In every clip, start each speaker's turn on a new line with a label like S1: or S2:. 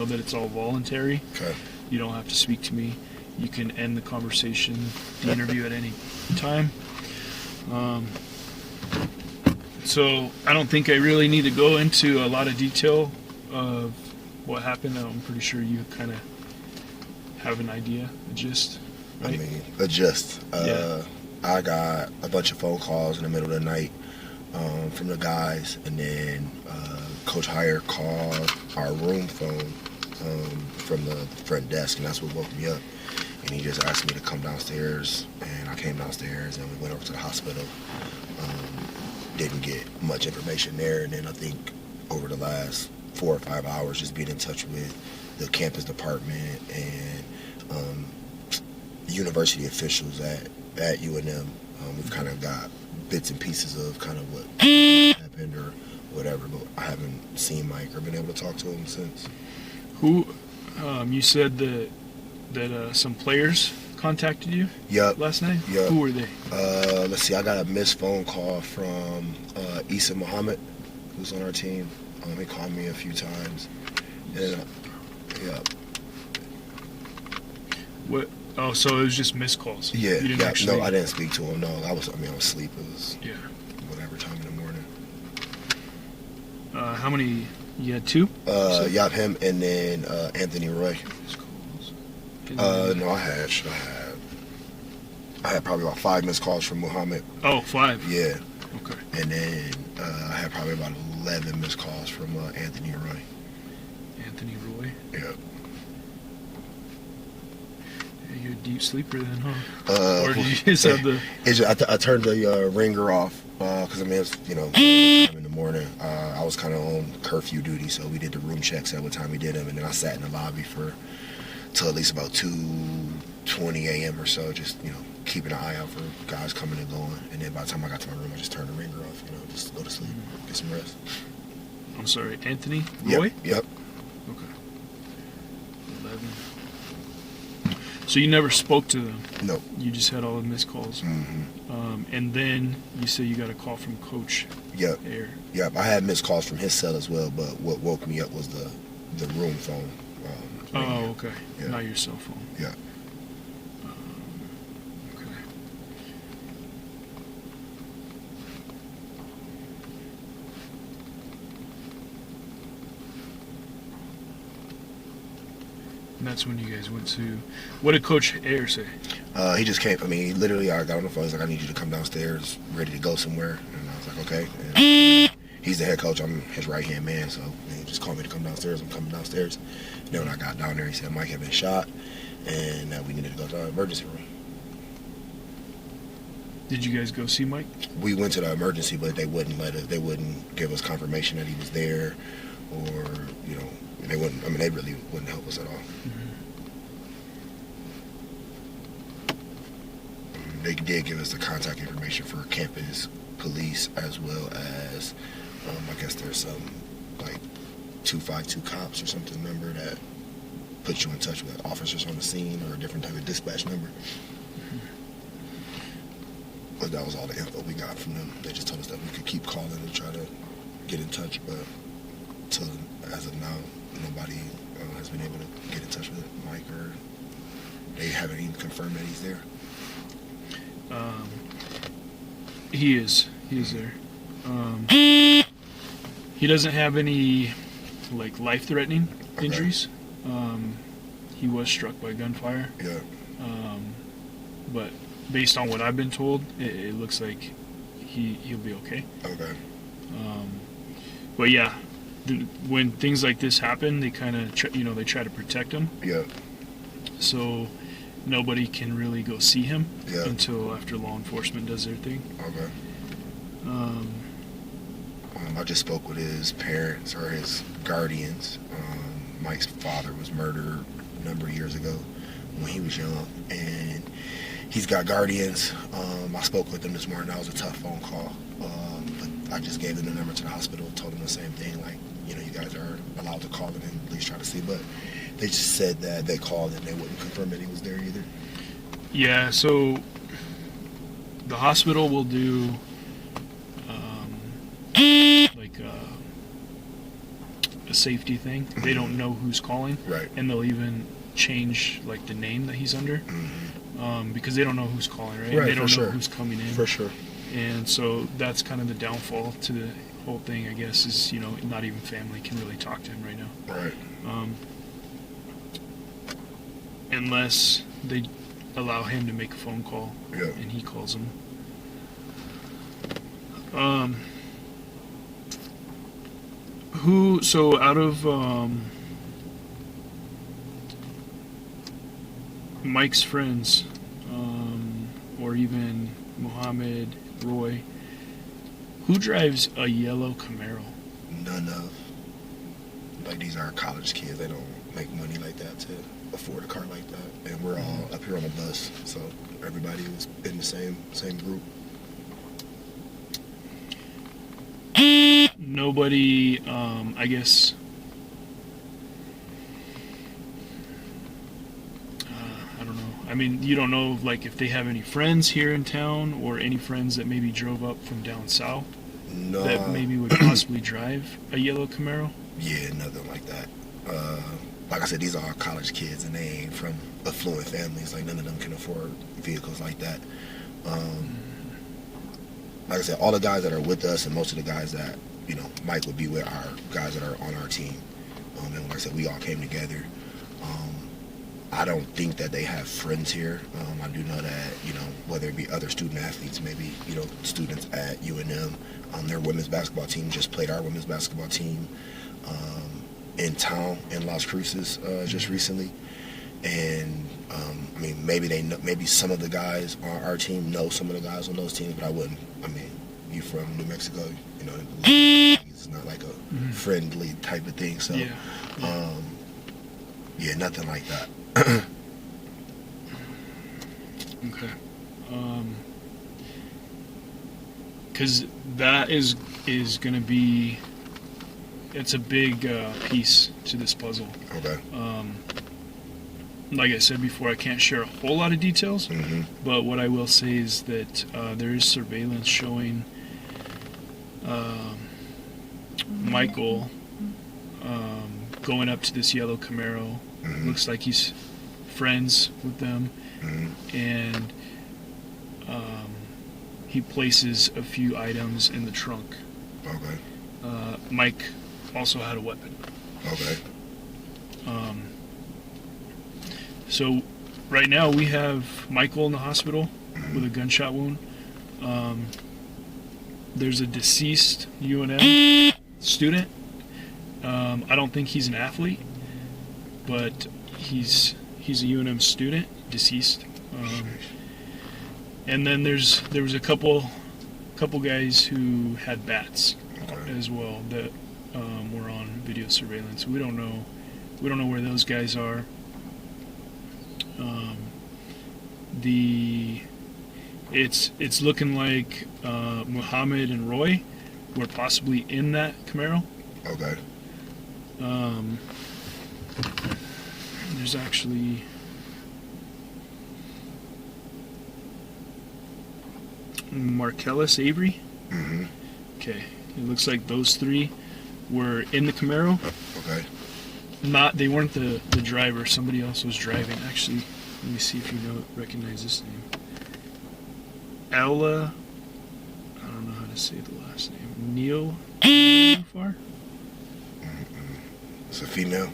S1: that it's all voluntary.
S2: Okay.
S1: You don't have to speak to me. You can end the conversation, the interview at any time. So I don't think I really need to go into a lot of detail of what happened. I'm pretty sure you kind of have an idea, a gist, right?
S2: I mean, a gist.
S1: Yeah.
S2: I got a bunch of phone calls in the middle of the night from the guys, and then Coach Heyer called our room phone from the front desk, and that's what woke me up. And he just asked me to come downstairs, and I came downstairs, and we went over to the hospital. Didn't get much information there, and then I think over the last 4 or 5 hours, just being in touch with the campus department and university officials at UNM, we've kind of got bits and pieces of kind of what happened or whatever, but I haven't seen Mike or been able to talk to him since.
S1: Who, you said that some players contacted you last night?
S2: Yep.
S1: Who were they?
S2: Let's see, I got a missed phone call from Issa Muhammad, who's on our team. He called me a few times. And,
S1: What? Oh, so it was just missed calls.
S2: Yeah,
S1: You didn't actually...
S2: No, I didn't speak to him. No, I was asleep. It was
S1: Yeah.
S2: whatever time in the morning.
S1: How many? You had two?
S2: Yup, him and then Anthony Roy.
S1: Missed calls.
S2: No, I had probably about 5 missed calls from Muhammad.
S1: Oh, 5.
S2: Yeah.
S1: Okay.
S2: And then I had probably about 11 missed calls from Anthony Roy.
S1: Anthony Roy.
S2: Yeah.
S1: Yeah, you're a deep sleeper then, huh? Or did you just have the...
S2: I turned the ringer off because, I mean, it's, time in the morning. I was kind of on curfew duty, so we did the room checks at what time we did them, and then I sat in the lobby till at least about 2:20 a.m. or so, just, keeping an eye out for guys coming and going. And then by the time I got to my room, I just turned the ringer off, just to go to sleep, get some rest.
S1: I'm sorry, Anthony Roy?
S2: Yep.
S1: Okay. 11. So you never spoke to them?
S2: Nope.
S1: You just had all the missed calls?
S2: Mm-hmm.
S1: And then you say you got a call from Coach
S2: Yep.
S1: Air.
S2: Yep. I had missed calls from his cell as well, but what woke me up was the room phone.
S1: Oh, okay.
S2: Yeah.
S1: Not your cell phone.
S2: Yeah.
S1: Okay. And that's when you guys went to... What did Coach Air say?
S2: He just came. I mean, literally, I got on the phone. He's like, I need you to come downstairs, ready to go somewhere. And I was like, okay. And he's the head coach. I'm his right-hand man, so he just called me to come downstairs. I'm coming downstairs. And then when I got down there, he said Mike had been shot and that we needed to go to the emergency room.
S1: Did you guys go see Mike?
S2: We went to the emergency, but they wouldn't they wouldn't give us confirmation that he was there, or, they wouldn't, they really wouldn't help us at all. They did give us the contact information for campus police, as well as, I guess there's some, 252 cops or something number that puts you in touch with officers on the scene, or a different type of dispatch number. But that was all the info we got from them. They just told us that we could keep calling and try to get in touch, but as of now, nobody has been able to get in touch with Mike, or they haven't even confirmed that he's there.
S1: He is there. He doesn't have any life-threatening injuries. He was struck by gunfire.
S2: Yeah.
S1: But based on what I've been told, it looks like he'll be okay.
S2: Okay.
S1: But yeah, when things like this happen, they kind of they try to protect him.
S2: Yeah.
S1: So nobody can really go see him
S2: Yeah.
S1: until after law enforcement does their thing.
S2: Okay. I just spoke with his parents, or his guardians. Mike's father was murdered a number of years ago when he was young, and he's got guardians. I spoke with them this morning. That was a tough phone call, but I just gave them the number to the hospital, told them the same thing, you guys are allowed to call them and at least try to see, but they just said that they called and they wouldn't confirm that he was there either.
S1: Yeah, so the hospital will do a safety thing. They don't know who's calling,
S2: Right.
S1: and they'll even change like the name that he's under, because they don't know who's calling, right?
S2: Right,
S1: They don't
S2: for
S1: know
S2: sure.
S1: who's coming in,
S2: For sure.
S1: and so that's kind of the downfall to the whole thing, I guess. Is not even family can really talk to him right now,
S2: Right.
S1: unless they allow him to make a phone call
S2: Yeah.
S1: and he calls them. So out of Mike's friends, or even Muhammad, Roy, who drives a yellow Camaro?
S2: None of. Like, these are college kids. They don't make money like that to afford a car like that. And we're all up here on a bus, so everybody was in the same group.
S1: Nobody, I guess, I don't know. I mean, you don't know, like, if they have any friends here in town or any friends that maybe drove up from down south
S2: No.
S1: that maybe would possibly drive a yellow Camaro?
S2: Yeah, nothing like that. Like I said, these are all college kids, and they ain't from affluent families. Like, none of them can afford vehicles like that. Like I said, all the guys that are with us, and most of the guys that Mike would be with, are guys that are on our team. And like I said, we all came together. I don't think that they have friends here. I do know that whether it be other student athletes, maybe students at UNM, their women's basketball team just played our women's basketball team in town in Las Cruces just recently, and I mean, maybe some of the guys on our team know some of the guys on those teams, but I wouldn't. I mean, you from New Mexico, it's not like a friendly type of thing. So, yeah, nothing like that.
S1: Okay. Because that is going to be, it's a big piece to this puzzle.
S2: Okay.
S1: Like I said before, I can't share a whole lot of details, but what I will say is that there is surveillance showing Michael going up to this yellow Camaro. Looks like he's friends with them, and he places a few items in the trunk.
S2: Okay.
S1: Mike also had a weapon.
S2: Okay.
S1: So right now we have Michael in the hospital with a gunshot wound. There's a deceased UNM student. I don't think he's an athlete, but he's a UNM student, deceased. And then there was a couple guys who had bats as well that were on video surveillance. We don't know where those guys are. It's looking like Muhammad and Roy were possibly in that Camaro.
S2: Okay.
S1: There's actually Marcellus Avery. Okay, it looks like those three were in the Camaro.
S2: Okay.
S1: They weren't the driver. Somebody else was driving. Actually, let me see if you recognize this name. Ella. I don't know how to say the last name. Neil. Far.
S2: It's a female.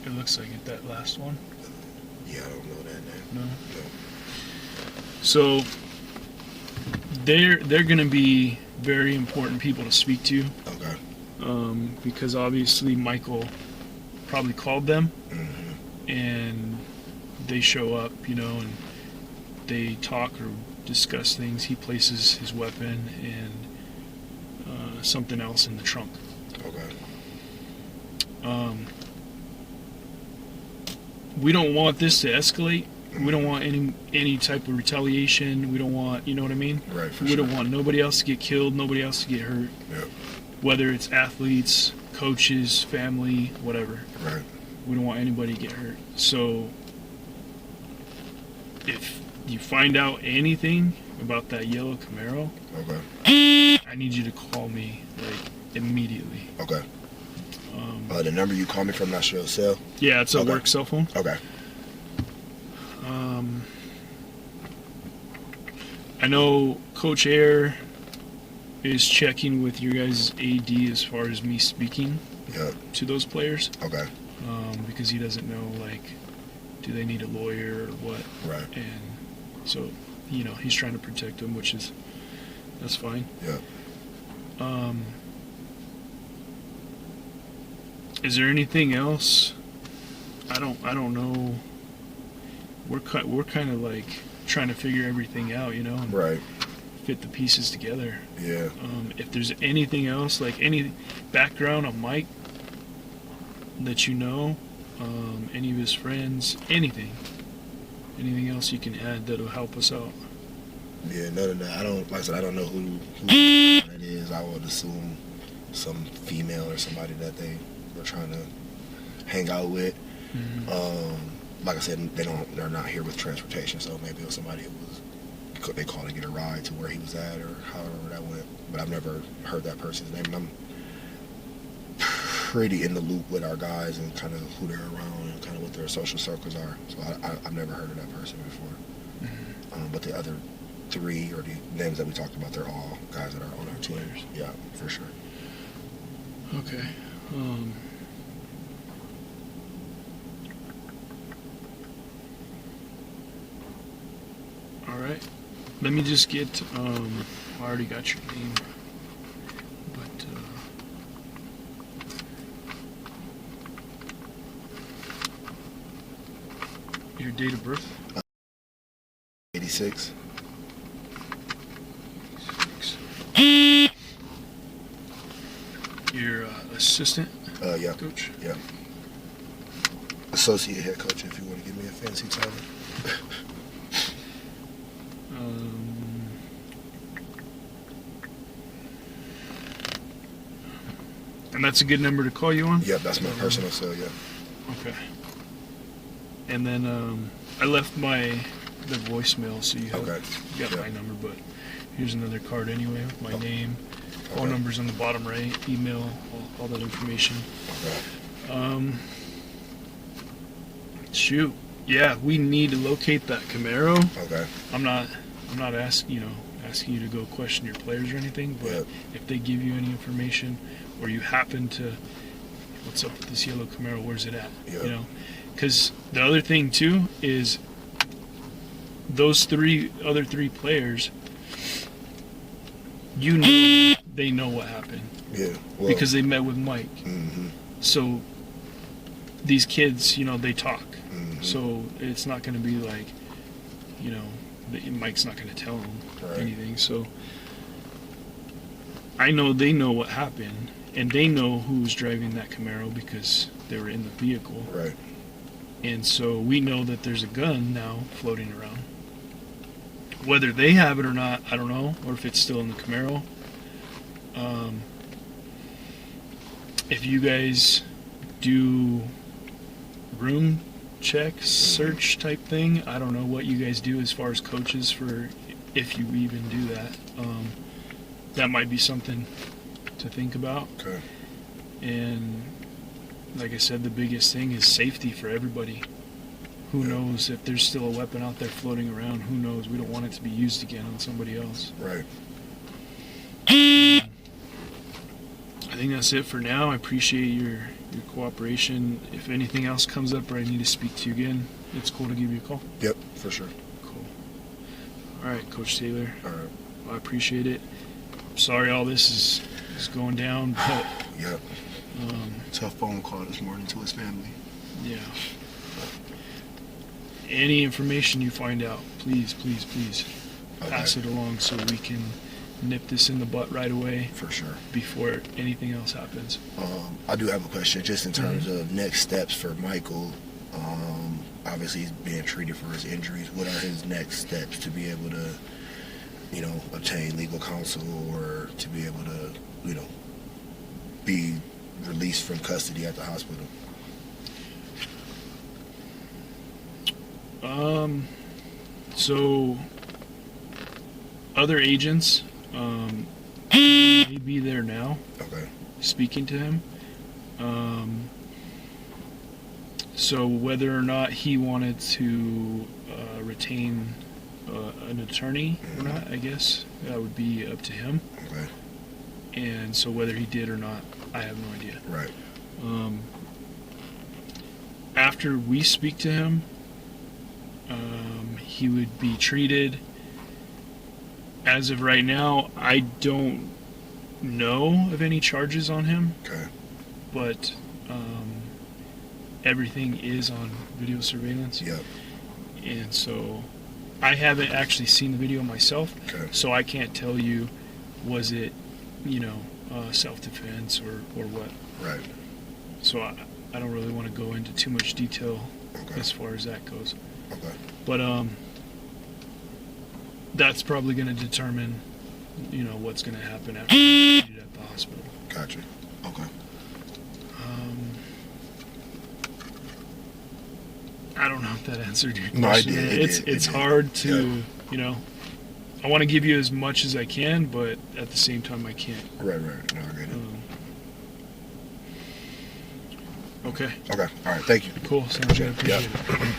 S1: It looks like it. That last one.
S2: Yeah, I don't know that name.
S1: No.
S2: No.
S1: So they're going to be very important people to speak to.
S2: Okay.
S1: Because obviously Michael probably called them, and they show up, and they talk or discuss things. He places his weapon and something else in the trunk.
S2: Okay.
S1: We don't want this to escalate. We don't want any type of retaliation. We don't want, you know what I mean?
S2: Right. For
S1: We don't want nobody else to get killed, nobody else to get hurt.
S2: Yep.
S1: Whether it's athletes, coaches, family, whatever.
S2: Right.
S1: We don't want anybody to get hurt. So if you find out anything about that yellow Camaro,
S2: Okay.
S1: I need you to call me like immediately.
S2: Okay.
S1: Um,
S2: The number you call me from, not your cell?
S1: yeah, it's a
S2: Okay.
S1: work cell phone.
S2: Okay.
S1: I know Coach Air is checking with your guys' AD as far as me speaking
S2: Yep.
S1: to those players,
S2: Okay.
S1: because he doesn't know, like, do they need a lawyer or what,
S2: Right.
S1: and so, he's trying to protect them, that's fine.
S2: Yep.
S1: Is there anything else? I don't know. We're kind of like trying to figure everything out, and
S2: Right.
S1: fit the pieces together.
S2: Yeah.
S1: If there's anything else, like any background on Mike that any of his friends, anything else you can add that'll help us out.
S2: Yeah. None of that. Like I said, I don't know who it is. I would assume some female or somebody that they were trying to hang out with. Like I said, they're not here with transportation, so maybe it was somebody they called to get a ride to where he was at, or however that went. But I've never heard that person's name. And I'm pretty in the loop with our guys and kind of who they're around and kind of what their social circles are. So I've never heard of that person before. But the other three, or the names that we talked about, they're all guys that are on our team.
S1: Players.
S2: Yeah, for sure.
S1: Okay. All right. Let me just get. I already got your name, but your date of birth.
S2: 86.
S1: Your assistant
S2: Yeah.
S1: coach.
S2: Yeah. Associate head coach, if you want to give me a fancy title.
S1: And that's a good number to call you on?
S2: Yep, that's my personal cell, yeah.
S1: Okay. And then I left the voicemail, so you
S2: Okay.
S1: got
S2: Yeah.
S1: my number, but here's another card anyway with my name, phone
S2: Okay.
S1: numbers on the bottom right, email, all that information.
S2: Okay.
S1: Shoot. Yeah, we need to locate that Camaro.
S2: Okay.
S1: I'm not asking you to go question your players or anything, but
S2: Yep.
S1: if they give you any information or you happen to, what's up with this yellow Camaro, where's it at?
S2: Yep.
S1: Because the other thing too is those other three players, they know what happened
S2: Yeah. Well,
S1: because they met with Mike.
S2: Mm-hmm.
S1: So these kids, they talk.
S2: Mm-hmm.
S1: So it's not going to be like, Mike's not going to tell them
S2: Right.
S1: anything. So I know they know what happened, and they know who's driving that Camaro because they were in the vehicle.
S2: Right.
S1: And so we know that there's a gun now floating around. Whether they have it or not, I don't know, or if it's still in the Camaro. If you guys do room check, search type thing, I don't know what you guys do as far as coaches for, if you even do that. That might be something to think about.
S2: Okay.
S1: And like I said, the biggest thing is safety for everybody. Who
S2: Yeah.
S1: knows if there's still a weapon out there floating around? Who knows? We don't want it to be used again on somebody else.
S2: Right.
S1: I think that's it for now. I appreciate your cooperation. If anything else comes up or I need to speak to you again, it's cool to give you a call.
S2: Yep, for sure.
S1: Cool. All right, Coach Taylor.
S2: All right.
S1: I appreciate it. Sorry all this is going down, but
S2: Yep. Tough phone call this morning to his family.
S1: yeah. Any information you find out, please pass it along so we can nip this in the butt right away
S2: For sure.
S1: before anything else happens.
S2: I do have a question just in terms of next steps for Michael. Obviously, he's being treated for his injuries. What are his next steps to be able to, obtain legal counsel or to be able to, be released from custody at the hospital?
S1: So other agents, may be there now,
S2: Okay.
S1: speaking to him. So whether or not he wanted to retain an attorney or not, I guess that would be up to him.
S2: Okay.
S1: And so whether he did or not, I have no idea.
S2: Right.
S1: After we speak to him, he would be treated. As of right now, I don't know of any charges on him,
S2: Okay.
S1: but everything is on video surveillance.
S2: Yep.
S1: And so I haven't actually seen the video myself,
S2: Okay.
S1: so I can't tell you, was it, self-defense or what.
S2: Right.
S1: So I don't really want to go into too much detail
S2: Okay.
S1: as far as that goes.
S2: Okay.
S1: But that's probably going to determine, what's going to happen after he's treated at the hospital.
S2: Gotcha. Okay.
S1: I don't know if that answered your question.
S2: No, I did. It
S1: It's
S2: did.
S1: hard to, I want to give you as much as I can, but at the same time I can't.
S2: Right. No, I get it.
S1: Okay,
S2: Okay. All right. Thank you.
S1: cool. Sounds good.
S2: Yeah.
S1: Appreciate it.